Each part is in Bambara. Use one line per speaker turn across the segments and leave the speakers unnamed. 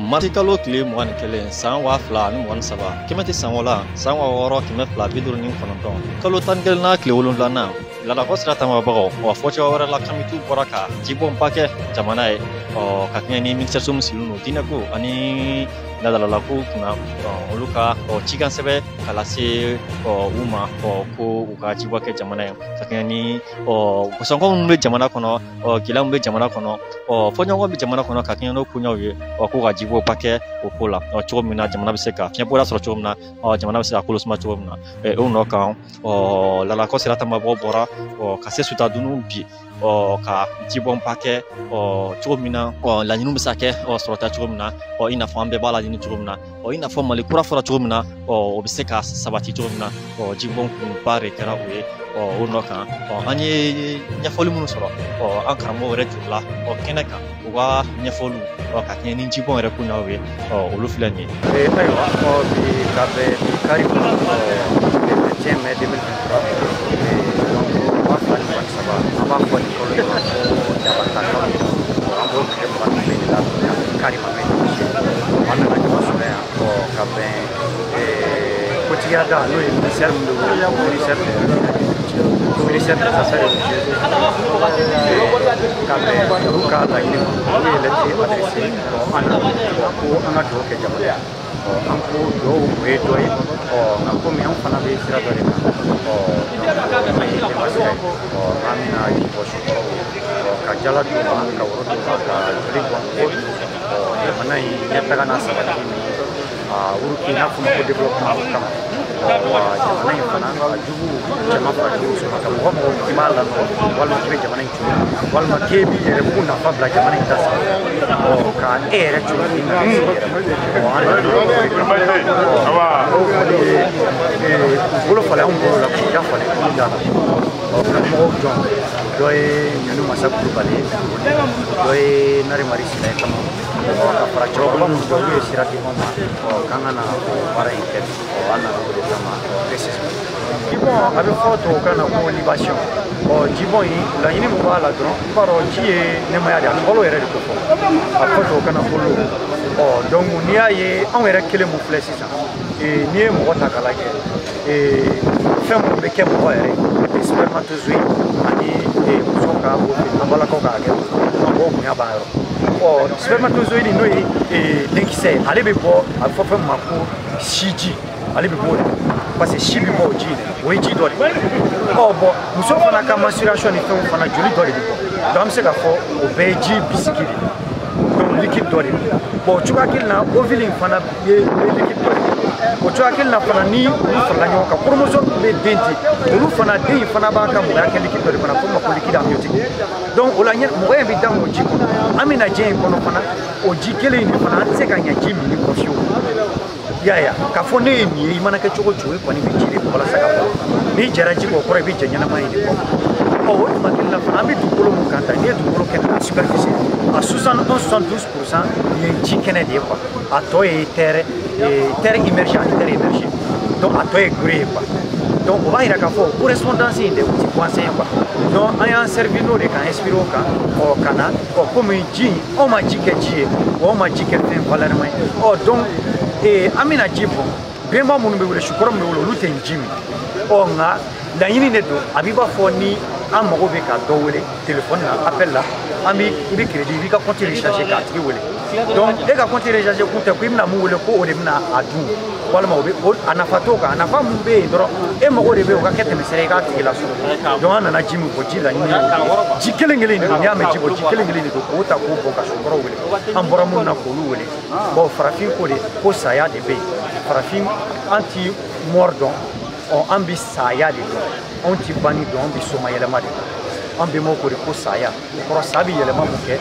marti kalo kile mugan kelen san wa fila ni mugan saba kɛmɛ tɛ san wala san wa wɔɔrɔ kɛmɛ fila bi duuru ni kɔnɔntɔn kalo tan kelen na kile wolonwula ladakɔ sira tamabagaw wa fɔ cɛba wɛrɛ la kamitu bɔra ka jibɔnba kɛ jamana ye ka kɛɲɛ ni minisɛriso min sigilen don diinɛko ani ladalako kunna olu ka cikan sɛbɛ ka lase u ma ko u ka jibɔ kɛ jamana ye ka kɛɲɛ ni gɔsɔnkɔ minnu bɛ jamana kɔnɔ gɛlɛya min bɛ jamana kɔnɔ fɔɲɔgɔn bɛ jamana kɔnɔ ka kɛɲɛ n'o koɲɛw ye ko ka jibɔba kɛ o ko la cogo min na jamana bɛ se ka fiɲɛbɔda sɔrɔ cogo min na jamana bɛ se ka kolosuma cogo min na o nɔ kan ladalakɔ sira tamabagaw bɔra ka se suta dunun bi ka jibɔnba kɛ cogo min na laɲiniw bɛ se ka kɛ sɔrɔta cogo min na i n'a fɔ an bɛɛ b'a laɲini cogo min na i n'a fɔ mali kura fɔra cogo min na o bɛ se ka sabati cogo min na jibɔn kunba de kɛra o ye o nɔ kan an ye ɲɛfɔli minnu sɔrɔ an karamɔgɔ yɛrɛ jurula kɛnɛ kan u ka ɲɛfɔliw ka kɛɲɛ ni jibɔn yɛrɛ kunnaw ye olu filɛ nin ye
ayiwa bi ka bɛ kari le 21 mai 2023 an b'a fɔ nin kalo in ma ko jabata kalo an b'o tile 21 la kari ma mɛn an nana ɲɔgɔn sɔrɔ yan ka bɛn kotigiya da n'o ye ministère min don ministère des affaires religieuses ka bɛn olu ka laɲini ma olu ye lettre adressé an na ko an ka dugawu kɛ jamana an ko dugawu o ye dɔ ye nka komi an fana bɛ sira dɔ de kan an ye denbasi ye an bɛna jibɔ sukɔrɔ ka jala d'u ma ka woro d'u ma ka joli bɔn ko jamana in ɲɛtaga n'a sabati ni wuruki n'a fɔ ma ko développement kama jamana in fana a jugu cɛman fara jugu sɔrɔ ka mɔgɔ mɔgɔ k'i b'a lamɛn walima k'i bɛ jamana in cogo walima k'e b'i yɛrɛ k'u nafa bila jamana in ta sira ka e yɛrɛ cogo k'i na se yɛrɛ an yɛrɛ bolo falen anw bolo la k'u ja falen k'u da la karamɔgɔw jɔn dɔ ye ɲanu masa kulubali dɔ ye nare mari sina kama ka fara cɛkɔrɔba minnu dɔ olu ye sira di anw ma k'an ka na baara in kɛ an nana o de kama précisément jibɔn a bɛ fɔ tubabukan na ko libation jibɔn in laɲini min b'a la dɔrɔn i b'a dɔn ji ye nɛmaya de ye a fɔlɔ yɛrɛ de ko fɔ a fɔ tubabukan na ko l'eau donc n'i y'a ye anw yɛrɛ kelen mun filɛ sisan n'i ye mɔgɔ ta k'a lajɛ fɛn minnu bɛ kɛ mɔgɔ yɛrɛ spermatozoïde ani muso ka an balakaw ka hakɛ mɔgɔw bonya b'an yɔrɔ spermatozoïde n'o ye denkisɛ ye ale bɛ bɔ a bɛ fɔ fɛn min ma ko siji ale bɛ bɔ o de parce que si bɛ bɔ o ji de o ye ji dɔ de bon muso fana ka menstruation ni fɛnw fana joli dɔ de bɛ bɔ donc an bɛ se k'a fɔ o bɛɛ ye ji bisiki de donc liquide dɔ de bon cogoya kelen na ovule in fana ye liquide dɔ de o cogoya kelen na fana ni olu farala ɲɔgɔn kan chromosome bɛ den di olu fana den in fana b'a ka mɔgɔya kɛ liquide dɔ de fana fo ma ko liquide amniotique donc o la mɔgɔya bɛ dan o ji kɔnɔ an bɛ na diɲɛ in kɔnɔ fana o ji kelen in de fana an tɛ se ka ɲɛ ji min kɔ fiyewu yaya k'a fɔ ne ye nin ye i mana kɛ cogo cogo i kɔni bɛ ji de bɔ walasa ka bɔ n'i jɛra ji kɔ kɔrɔ i bɛ jɛ ɲɛnama in de bɔ o tuma kelen na fana an bɛ dugukolo mun kan ta n'i ye dugukolo kɛnɛ a superficie a 71-72% ye ji kɛnɛ de ye quoi a tɔ ye terre immergée ani terre émergée donc a tɔ ye gré ye quoi donc o b'a yira k'a fɔ correspondance in de o ti conseiller quoi donc an y'an servi n'o de kan inspiré o kan ka na komi ji anw ma ji kɛ ji ye wa anw ma ji kɛ fɛn valeureusement ye donc an bɛna ji bɔn bɛnba minnu bɛ wele sukɔrɔ min bɛ wele olu tɛ ji min nka laɲini de don a b'i b'a fɔ ni an mago bɛ ka dɔ wele téléphone na appel la an bɛ i bɛ crédit i b'i ka compte recharger k'a tigi wele donc e ka compte recharger kun tɛ ko i bɛna mun wele ko o de bɛna a dun walima a nafa t'o kan a nafa mun bɛ yen dɔrɔn e mago de bɛ o ka kɛ tɛmɛsira i k'a tigi lasɔrɔ donc an nana ji min fɔ ji laɲini ji kelen kelen de don n'i y'a mɛn ji bɔ ji kelen kelen de don k'o ta k'o bɔ ka sukɔrɔ wele an bɔra mun na k'olu wele bon farafin ko de ko saya de bɛ yen farafin an ti mɔri dɔn an bɛ saya de dɔn anw ti bani dɔn an bɛ soma yɛlɛma de dɔn an bɛnbaw ko de ko saya o kɔrɔ sa bɛ yɛlɛma mun kɛ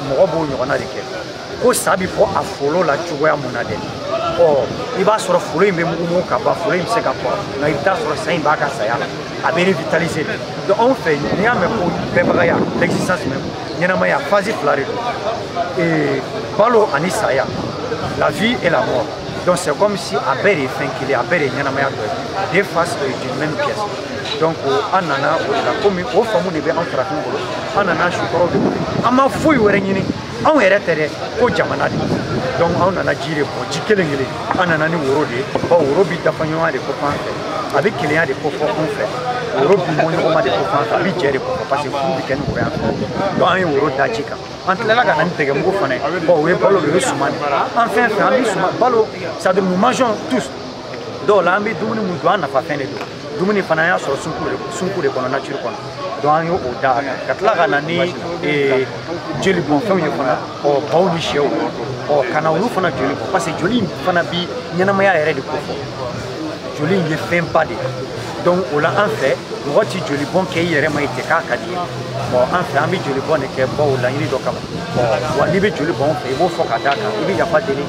mɔgɔ b'o ɲɔgɔnna de kɛ ko sa bɛ bɔ a folo la cogoya mun na dɛ i b'a sɔrɔ folo in bɛ mugu ka ban folo in bɛ se ka kɔrɔ nka i bɛ taa sɔrɔ sa in b'a ka saya la a bɛ revitaliser de donc anw fɛ n'i y'a mɛn ko bɛnbagaya l'existence même ɲɛnamaya phase fila de don balo ani saya la vie et la mort donc c'est comme si a bɛɛ de ye fɛn kelen a bɛɛ de ye ɲɛnamaya dɔ ye deux faces d'une même pièce donc an nana o de la komi o faamu de bɛ an farafin bolo an nana sukɔrɔw de bolo an ma foyi wɛrɛ ɲini anw yɛrɛ tɛ dɛ ko jamana de donc on a jiri bon ji kelen kelen an nana ni woro de woro bi dafa ɲɔgɔn de ko fan fɛ a bɛ kelenya de ko fɔ kun fɛ woro bi bɔ ɲɔgɔn de ko fan fɛ a bɛ jɛ de ko fɔ parce que furu bɛ kɛ ni woro yan fɛ donc an ye woro da ci kan an tilala ka na ni tɛgɛmugu fana ye o ye balo de ye suman de an fɛn fɛn an bɛ suman balo c'est à dire nous mangeons tous dɔw la an bɛ dumuni mun dun an nafa fɛn de don dumuni fana y'a sɔrɔ sunku de kɔnɔ nature kɔnɔ donc an y'o da a kan ka tila ka na ni joli bɔn fɛnw ye fana baw ni sɛw ka na olu fana joli bɔ parce que joli in fana bi ɲɛnamaya yɛrɛ de ko fɔ joli in ye fɛnba de donc o la an fɛ mɔgɔ ti joli bɔn kɛ i yɛrɛ ma i tɛ k'a ka di ye an fɛ an bɛ joli bɔn de kɛ baw laɲini dɔ kama wa n'i bɛ joli bɔn fɛ i b'o fɔ ka d'a kan i bɛ yafa deli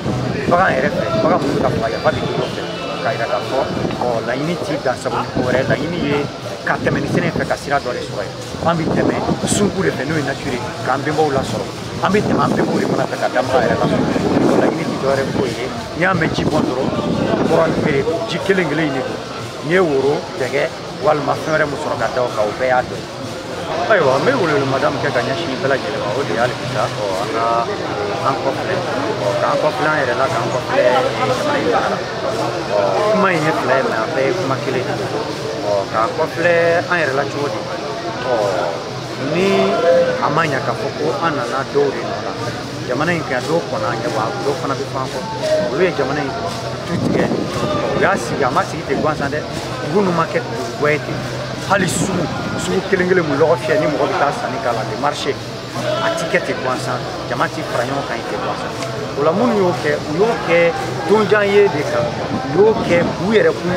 bagan yɛrɛ fɛ bagan minnu bɛ ka faga yafa bɛ k'i fɛ k'a yira k'a fɔ laɲini t'i dan sabu ko wɛrɛ laɲini ye ka tɛmɛ ni sɛnɛ fɛ ka sira dɔ de sɔrɔ yen an bɛ tɛmɛ sunku de fɛ n'o ye nature k'an bɛnbaw lasɔrɔ an bɛ tɛmɛ an bɛnbaw de fana fɛ ka damaga yɛrɛ lasɔrɔ laɲini tɛ dɔwɛrɛ foyi ye n'i y'a mɛn ji bɔn dɔrɔn kɔrɔ ji kelen kelen in de don n'i ye woro dɛgɛ walima fɛn wɛrɛ min sɔrɔ ka da o kan o bɛɛ y'a dɔ ye ayiwa n bɛ welemada min kɛ ka ɲɛsin bɛɛ lajɛlen ma o de y'ale bi sa an kɔfilɛ k'an kɔfilɛ an yɛrɛ la k'an kɔfilɛ jamana in baara la kuma in ye fila ye mɛ a bɛɛ ye kuma kelen de k'an kɔfilɛ an yɛrɛ la cogo di ni a ma ɲa k'a fɔ ko an nana dɔw de nɔ la jamana in kan dɔw kɔnna an ɲɛ wa dɔw fana bɛ fan kɔ olu ye jamana in tu tigɛ u y'a sigi a ma sigi ten gansan dɛ dugu ninnu ma kɛ dugu wɛrɛ ten hali sugu kelen kelen mun lɔgɔ fiyɛ ni mɔgɔ bɛ taa sanni k'a la de marché a ti kɛ ten gansan jama ti fara ɲɔgɔn kan ten gansan o la minnu y'o kɛ u y'o kɛ donjan ye de kan u y'o kɛ k'u yɛrɛ kun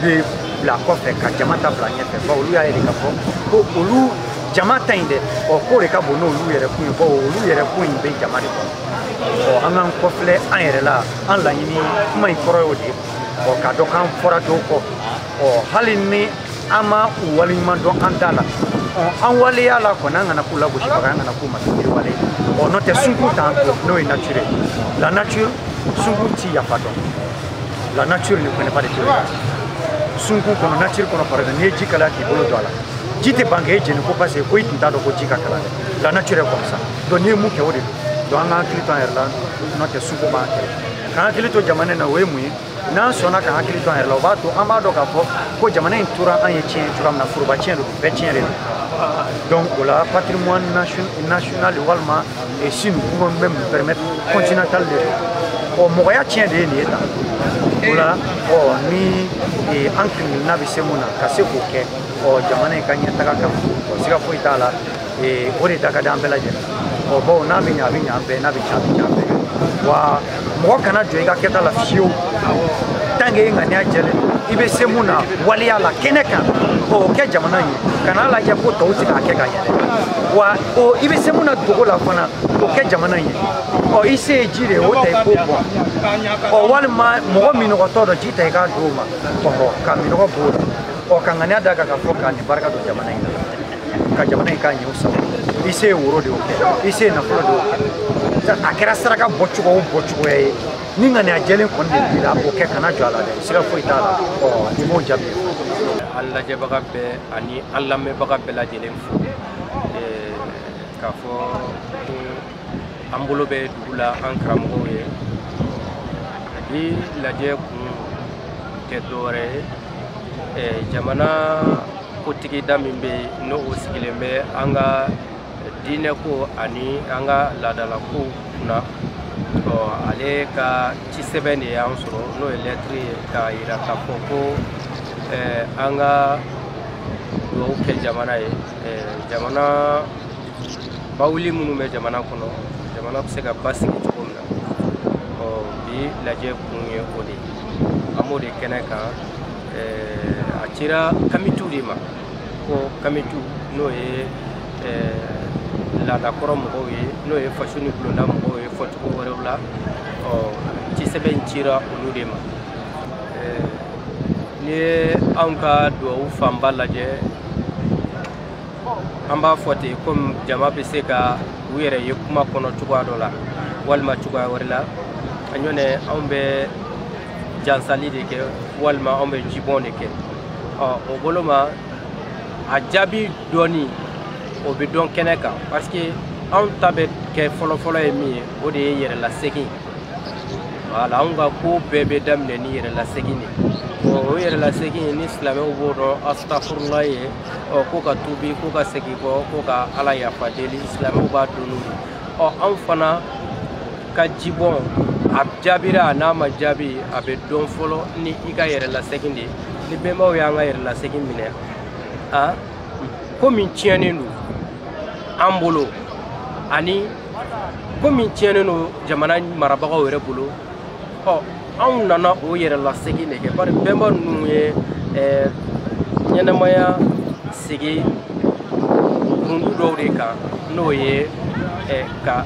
de bila kɔfɛ ka jama ta bila ɲɛfɛ bawo olu y'a ye de k'a fɔ ko olu jama ta in dɛ k'o de ka bon n'olu yɛrɛ kun ye bawo olu yɛrɛ kun in bɛ jama de kɔnɔ an k'an kɔfilɛ an yɛrɛ la an laɲini kuma in kɔrɔ y'o de ye k'a dɔn k'an fɔra dɔw kɔ hali ni an ma u waleɲuman dɔn an da la an waleya la kɔni an kana k'u lagosibaga an kana k'u masakiriwale n'o tɛ sunku t'an to n'o ye nature la nature sunku ti yafa dɔn la nature ne connaît pas de tolérance sunku kɔnɔ nature kɔnɔ par exemple n'i ye ji kalaya k'i bolo don a la ji tɛ ban k'e jeni ko parce que ko i tun t'a dɔn ko ji ka kalan dɛ la nature est comme ça donc n'i ye mun kɛ o de don donc an k'an hakili to an yɛrɛ la n'o tɛ sunku b'an kɛlɛ k'an hakili to jamana in na o ye mun ye n'an sɔnna k'an hakili to an yɛrɛ la o b'a to an b'a dɔn k'a fɔ ko jamana in tora an ye tiɲɛ cogoya min na foroba tiɲɛ de don bɛɛ tiɲɛ de don donc o la patrimoine national walima si nous pouvons même nous permettre continental de don mɔgɔya tiɲɛ de ye nin ye tan o la ni an kirina bɛ se mun na ka se k'o kɛ jamana in ka ɲɛtaga kama siga foyi t'a la o de da ka di an bɛɛ lajɛlen bawo n'a bɛ ɲɛ a bɛ ɲɛ an bɛɛ n'a bɛ tiɲɛ a bɛ tiɲɛ an bɛɛ wa mɔgɔ kana jɔ i ka kɛta la fiyewu tant que i ŋaniya jɛlen i bɛ se mun na waleya la kɛnɛ kan o kɛ jamana ye kana lajɛ ko tɔw tɛ k'a kɛ ka ɲɛ wa i bɛ se mun na dogo la fana o kɛ jamana ye i se ye ji de ye o ta i k'o bɔn walima mɔgɔ minɔgɔtɔ dɔ ji ta i k'a d'o ma ka minɔgɔ b'o la ka ŋaniya d'a kan k'a fɔ k'a ni barika don jamana in na ka jamana in k'a ɲɛ o sago i se ye woro de y'o kɛ i se ye nafolo de y'o kɛ a kɛra saraka bɔcogo o bɔcogoya ye ni ŋaniya jɛlen kɔni de b'i la o kɛ kana jɔ a la dɛ siga foyi t'a la i m'o jaabi
an lajɛbaga bɛɛ ani an lamɛnbaga bɛɛ lajɛlen fo k'a fɔ an bolo bɛ dugu la an karamɔgɔw ye ni lajɛ kun tɛ dɔwɛrɛ ye jamana kotigida min bɛ yen n'o sigilen bɛ an ka diinɛ ko ani an ka laadala ko kunna ale ka ci sɛbɛn de y'an sɔrɔ n'o ye lɛtiri ye k'a yira k'a fɔ ko an ka dugawu kɛ jamana ye jamana bawuli minnu bɛ jamana kɔnɔ jamana bɛ se ka basigi cogo min na bi lajɛ kun ye o de ye an b'o de kɛnɛ kan a cira kamitu de ma ko kamitu n'o ye laadakɔrɔ mɔgɔw ye n'o ye faso ni bulonda mɔgɔw ye fɔcogo wɛrɛw la ci sɛbɛn cira olu de ma n'i ye anw ka dugawu fanba lajɛ an b'a fɔ ten komi jama bɛ se ka u yɛrɛ ye kuma kɔnɔ cogoya dɔ la walima cogoya wɛrɛ la a ɲɔnɛ anw bɛ jansali de kɛ walima anw bɛ jibɔn de kɛ o bolo ma a jaabi dɔɔni o bɛ dɔn kɛnɛ kan parce que anw ta bɛ kɛ fɔlɔfɔlɔ ye min ye o de ye yɛrɛlasegin wala an ka ko bɛɛ bɛ daminɛ ni yɛrɛla segin de o yɛrɛla segin ni silamɛw b'o dɔn astafurula ye ko ka tubi ko ka segin kɔ ko ka ala yafa deli silamɛw b'a dɔn n'o ye an fana ka jibɔn a jaabira n'a ma jaabi a bɛ dɔn fɔlɔ ni i ka yɛrɛla segin de ni bɛnbaw y'an ka yɛrɛla segin minɛ ko min tiɲɛnen don an bolo ani ko min tiɲɛnen don jamana marabagaw yɛrɛ bolo anw nana o yɛrɛla segin de kɛ bari bɛnba ninnu ye ɲɛnɛmaya segi kundu dɔw de kan n'o ye ka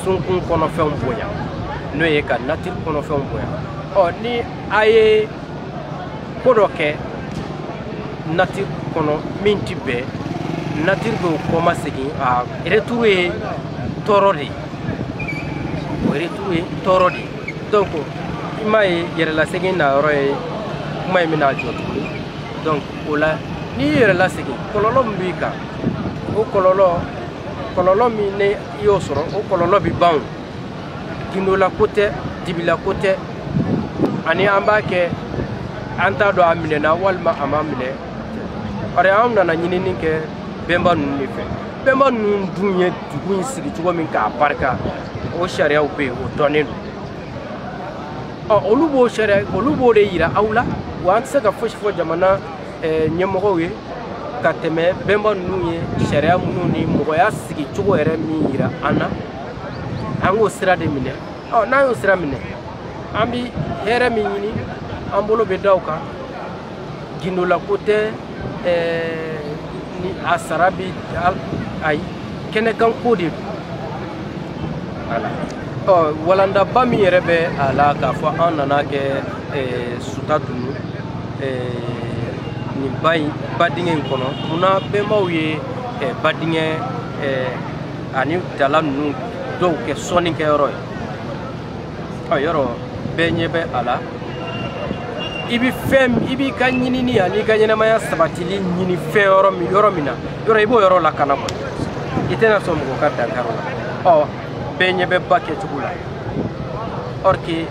sunkun kɔnɔfɛnw bonya n'o ye ka natiri kɔnɔfɛnw bonya ni a ye ko dɔ kɛ natiri kɔnɔ min ti bɛn natiri bɛ o kɔma segin a retour ye tɔɔrɔ de o retour ye tɔɔrɔ de donc i m'a ye yɛrɛla segin na yɔrɔ ye kuma in bɛna jɔ tuguni donc o la n'i ye yɛrɛla segin kɔlɔlɔ min b'i kan o kɔlɔlɔ min ne i y'o sɔrɔ o kɔlɔlɔ bɛ ban gindola ko tɛ dibila ko tɛ ani an b'a kɛ an t'a dɔn a minɛna walima a ma minɛ bari an nana ɲinini kɛ bɛnba ninnu de fɛ bɛnba ninnu dun ye dugu in sigi cogo min k'a barika o sariyaw bɛ yen o dɔnnen don olu b'o sariya olu b'o de yira aw la wa an tɛ se ka fosi fɔ jamana ɲɛmɔgɔw ye ka tɛmɛ bɛnba ninnu ye sariya minnu ni mɔgɔya sigi cogo yɛrɛ min yira an na an k'o sira de minɛ n'an y'o sira minɛ an bɛ hɛrɛ min ɲini an bolo bɛ da o kan gindola ko tɛ ni a sara bɛ ayi kɛnɛkan ko de don walandaba min yɛrɛ bɛ a la k'a fɔ an nana kɛ suta dunu nin badingɛ in kɔnɔ munna bɛnbaw ye badingɛ ani dala ninnu dɔw kɛ sɔnnikɛyɔrɔ ye yɔrɔ bɛɛ ɲɛ bɛ a la i b'i ka ɲinini ani ka ɲɛnamaya sabatili ɲini fɛn yɔrɔ min na i b'o yɔrɔ lakana quoi i tɛna sɔn mɔgɔ ka dankari la bɛɛ ɲɛ bɛ ba kɛcogo la or que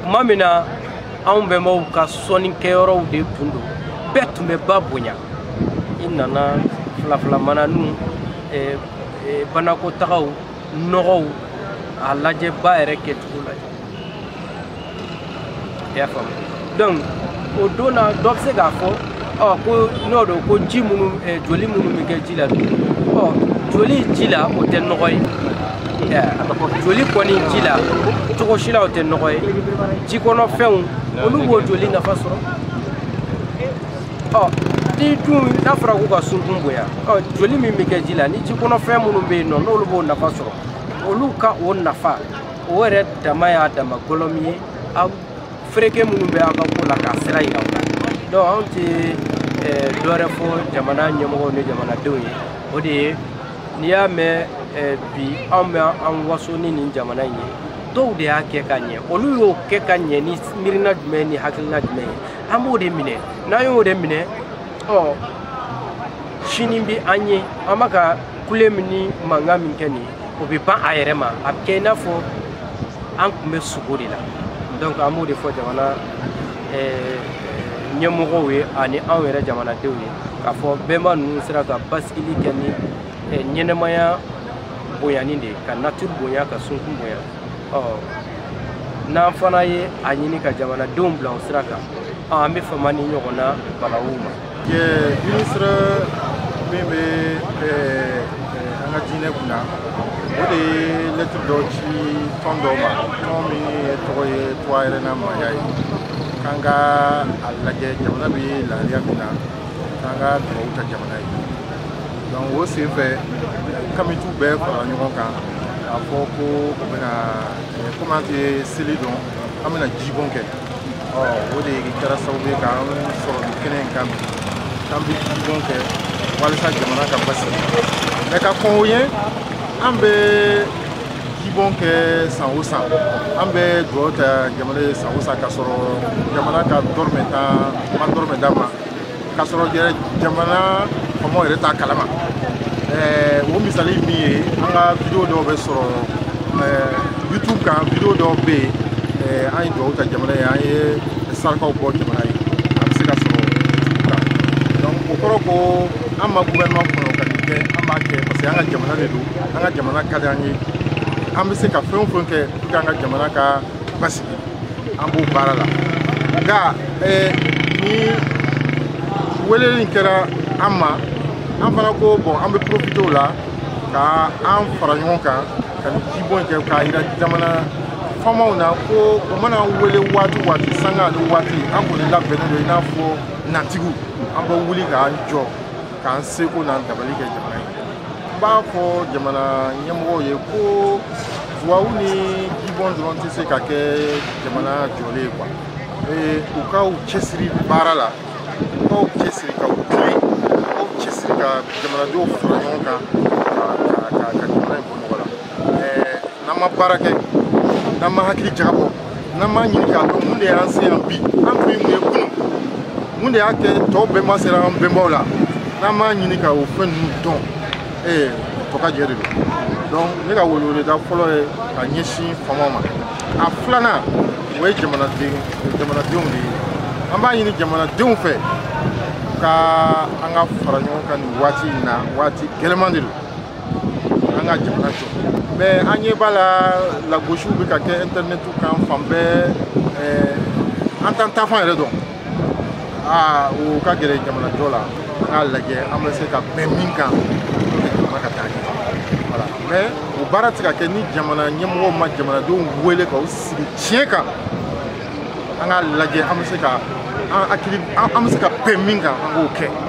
tuma min na anw bɛnbaw ka sɔnnikɛyɔrɔw de tun don bɛɛ tun bɛ ba bonya i nana filafilamananu banakotagaw nɔgɔw a lajɛ ba yɛrɛ kɛcogo la i y'a faamu donc o don na dɔ bɛ se k'a fɔ ko n'o don ko ji minnu joli minnu bɛ kɛ ji la joli ji la o tɛ nɔgɔ ye joli kɔni ji la cogo si la o tɛ nɔgɔ ye ji kɔnɔ fɛnw olu b'o joli nafa sɔrɔ ni dun n'a fɔra k'u ka sunkun bonya joli min bɛ kɛ ji la ni ji kɔnɔ fɛn minnu bɛ yen nɔ n'olu b'o nafa sɔrɔ olu ka o nafa o yɛrɛ dama y'a dama gɔlɔ min ye fereke minnu bɛ an ka ko la k'a sira yira u la donc anw tɛ dɔ wɛrɛ fɔ jamana ɲɛmɔgɔw ni jamanadenw ye o de ye n'i y'a mɛn bi anw bɛ an waso ni nin jamana in ye dɔw de y'a kɛ ka ɲɛ olu y'o kɛ ka ɲɛ ni miirina jumɛn ni hakilina jumɛn ye an b'o de minɛ n'an y'o de minɛ sini bɛ an ye an bɛ ka kule min ni mankan min kɛ nin o bɛ ban a yɛrɛ ma a bɛ kɛ i n'a fɔ an tun bɛ sogo de la donc an b'o de fɔ jamana ɲɛmɔgɔw ye ani anw yɛrɛ jamanadenw ye k'a fɔ bɛnba ninnu sera ka basigili kɛ ni ɲɛnɛmaya bonyani de ka nature bonya ka sunkun bonya n'an fana ye a ɲini ka jamanadenw bila o sira kan an bɛ fama ni ɲɔgɔn na balawu ma.
ministre min bɛ an ka diinɛ kunna o de ye lettre dɔ ci tɔn dɔw ma tɔn min tɔgɔ ye Tuwayɛrɛna Maaya ye k'an ka a lajɛ jamana bɛ lahalaya min na k'an ka dugawu ta jamana ye donc o sen fɛ kamitu bɛɛ fara ɲɔgɔn kan k'a fɔ ko u bɛna komi an tɛ seli dɔn an bɛna jibɔn kɛ o de kɛra sababu ye k'an sɔrɔ nin kɛnɛ in kan bi k'an bɛ jibɔn kɛ walasa jamana ka basigi mais ka kɔn o ye an bɛ jibɔn kɛ san o san an bɛ dugawu ta jamana ye san o san k'a sɔrɔ jamana ka dɔrɔmɛ man dɔrɔmɛ d'a ma k'a sɔrɔ jamana faamaw yɛrɛ t'a kalama o misali min ye an ka video dɔw bɛ sɔrɔ YouTube kan video dɔw bɛ yen an ye dugawu ta jamana ye an ye sarakaw bɔ jamana ye a bɛ se ka sɔrɔ donc o kɔrɔ ko an ma gouvernement kɔnɔ ka nin kɛ an b'a kɛ parce que an ka jamana de don an ka jamana ka di an ye an bɛ se ka fɛn o fɛn kɛ pour que an ka jamana ka basigi an b'o baara la nka ni weleli kɛra an ma an fana ko bon an bɛ profiter o la ka an fara ɲɔgɔn kan ka nin jibɔn kɛ k'a yira jamana famaw na ko u mana wele waati waati sanga ani waati an kɔni labɛnnen don i n'a fɔ natigiw an bɛ wuli k'an jɔ k'an seko n'an dabali kɛ jamana ye n b'a fɔ jamana ɲɛmɔgɔw ye ko duwawu ni jibɔn dɔrɔn tɛ se ka kɛ jamana jɔlen ye quoi u ka u cɛsiri baara la u ka u cɛsiri ka u tilen u ka u cɛsiri ka jamanadenw fara ɲɔgɔn kan ka jamana in bɔ nɔgɔ la n'an ma baara kɛ n'an ma hakili jagabɔ n'an ma ɲini k'a dɔn mun de y'an se yan bi an tun ye mun ye kunun mun de y'a kɛ tɔw bɛɛ ma sera an bɛnbaw la n'an m'a ɲini ka o fɛn ninnu dɔn tɔ ka jɛ de don donc ne ka weleweleda fɔlɔ ye ka ɲɛsin famaw ma a filanan o ye jamanadenw de ye an b'a ɲini jamanadenw fɛ ka an ka fara ɲɔgɔn kan nin waati in na waati gɛlɛman de don an ka jamana jɔ mais an ɲɛ b'a la lagosiw bɛ ka kɛ internetu kan fan bɛɛ an t'an taafan yɛrɛ dɔn o ka gɛlɛn jamanajɔ la an k'a lajɛ an bɛ se ka bɛn min kan pour que jamana ka taa ɲɛ voilà mais o baara tɛ se ka kɛ ni jamana ɲɛmɔgɔw ma jamanadenw wele k'aw sigi tiɲɛ kan an k'a lajɛ an bɛ se ka an bɛ se ka bɛn min kan an k'o kɛ